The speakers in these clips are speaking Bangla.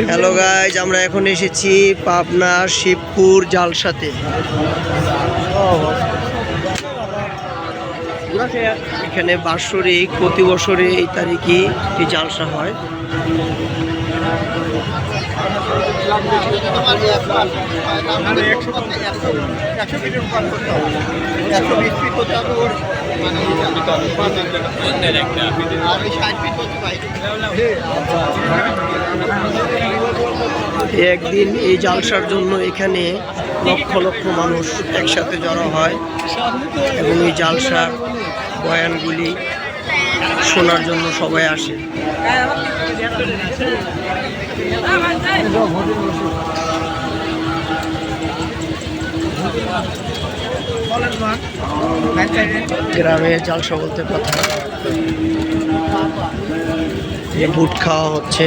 হ্যালো গাইজ, আমরা এখন এসেছি পাবনা শিবপুর জালসাতে। এখানে বাৎসরিক প্রতি বছরে এই তারিখে এই জালসা হয়। একদিন এই জালসার জন্য এখানে লক্ষ লক্ষ মানুষ একসাথে জড়ো হয় এবং এই জালসার বয়ানগুলি শোনার জন্য সবাই আসে। গ্রামে জালসা বলতে কথা, ভুট খাওয়া হচ্ছে।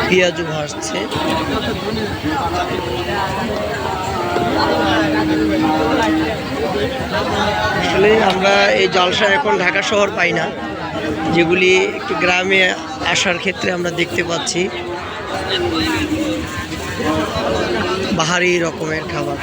পেঁয়াজু ভাসছে। আসলে আমরা এই জালসা এখন ঢাকা শহর পাই না, যেগুলি একটু গ্রামে আসার ক্ষেত্রে আমরা দেখতে পাচ্ছি বাহারি রকমের খাবার।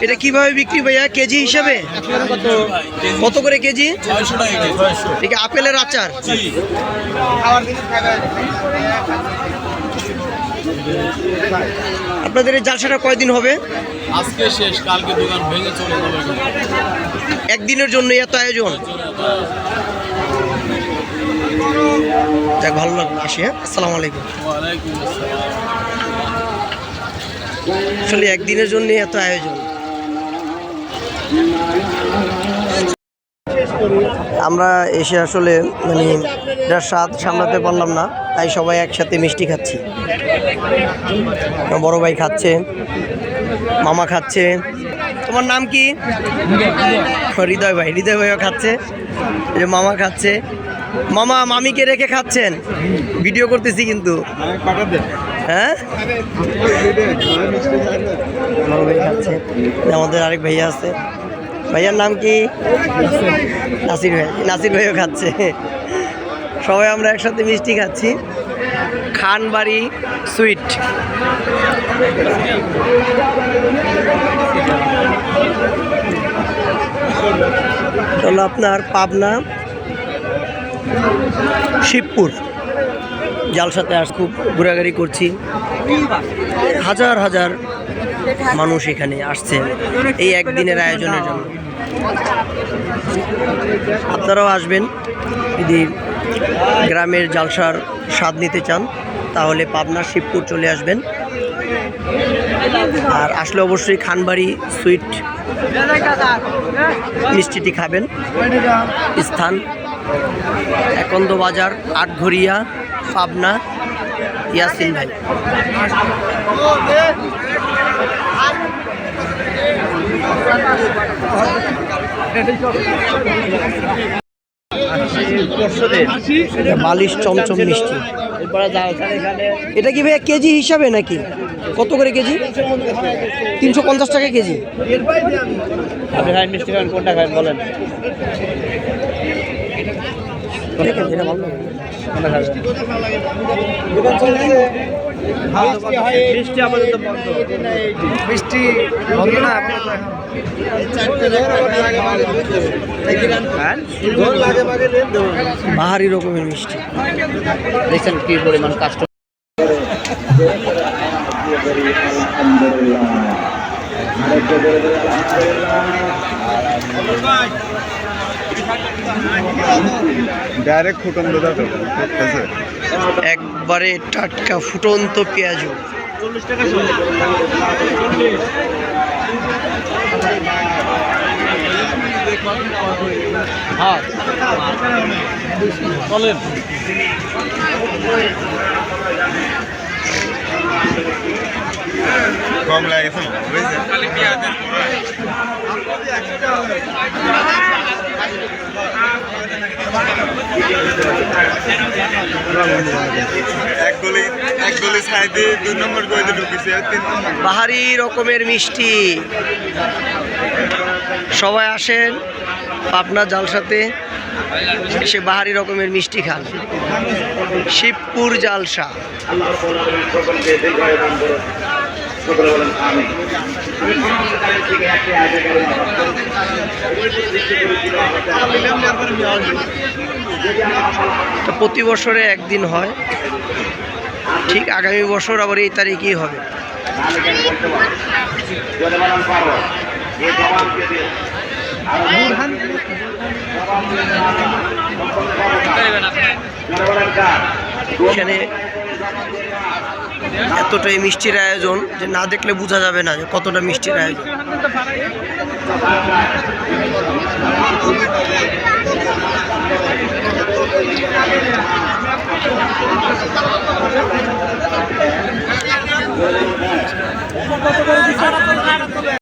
এটা কিভাবে বিক্রি ভাইয়া, কেজি হিসাবে কত করে কেজি? এটা আপেলের আচার। আপনাদের এই জালসাটা কয়দিন হবে? আজকে শেষ, কালকে দোকান ভেঙে চলে যাবে। একদিনের জন্য এত আয়োজন, যাক ভালো লাগলো। আসি, হ্যাঁ, আসসালামু আলাইকুম। আসলে একদিনের জন্য এত আয়োজন। আমরা এসে আসলে মানে এটার স্বাদ সামলাতে পারলাম না, তাই সবাই একসাথে মিষ্টি খাচ্ছি। বড় ভাই খাচ্ছে, মামা খাচ্ছে। তোমার নাম কি? হৃদয় ভাই। হৃদয় ভাইও খাচ্ছে, এই যে মামা খাচ্ছে। মামা মামিকে রেখে খাচ্ছেন? ভিডিও করতেছি কিন্তু। হ্যাঁ, বড় ভাই খাচ্ছে, আমাদের আরেক ভাইয়া আছে। ভাইয়ার নাম কি? নাসির ভাই। নাসির ভাইও খাচ্ছে। সবাই আমরা একসাথে মিষ্টি খাচ্ছি। খানবাড়ি সুইট। হলো আপনার পাবনা শিবপুর জালসাতে খুব ঘোরাঘুরি করছি। হাজার হাজার মানুষ এখানে আসছে এই একদিনের আয়োজনের জন্য। আপনারাও আসবেন, যদি গ্রামের জালসার স্বাদ নিতে চান তাহলে পাবনা শিবপুর চলে আসবেন। আর আসলে অবশ্যই খানবাড়ি সুইট মিষ্টিটি খাবেন। স্থান একন্দ বাজার, আটঘরিয়া, পাবনা। ইয়াসিন ভাই। বালিশ চমচম মিষ্টি। এটা কি ভাইয়া কেজি হিসাবে নাকি? কত করে কেজি? 350 টাকা কেজি। আপনি খান মিষ্টি খান, কোনটা খান বলেন? যেটা ভালো লাগে। মিষ্টি আপাতত বন্ধ। মিষ্টি বন্ধ না আপাতত এখন। বাহারি রকমের মিষ্টি দেখছেন কি পরিমাণ কাস্টমার। ডাইরেক্ট ফুটন দাদা তো একবারে টাটকা ফুটন্ত পেঁয়াজ। হ্যাঁ চলেন। কম লাগেছে না এক গলি সাইডে 2 নম্বর গলিতে ঢুকেছে আর 3 নম্বর বাহারি রকমের মিষ্টি। সবাই আসেন পাবনা জালসাতে, এসে বাহারি রকমের মিষ্টি খান। শিবপুর জালসা। প্রতি বছরে একদিন হয়, ঠিক আগামী বছর আবার এই তারিখেই হবে। এখানে এতটাই মিষ্টির আয়োজন যে না দেখলে বোঝা যাবে না যে কতটা মিষ্টির আয়োজন।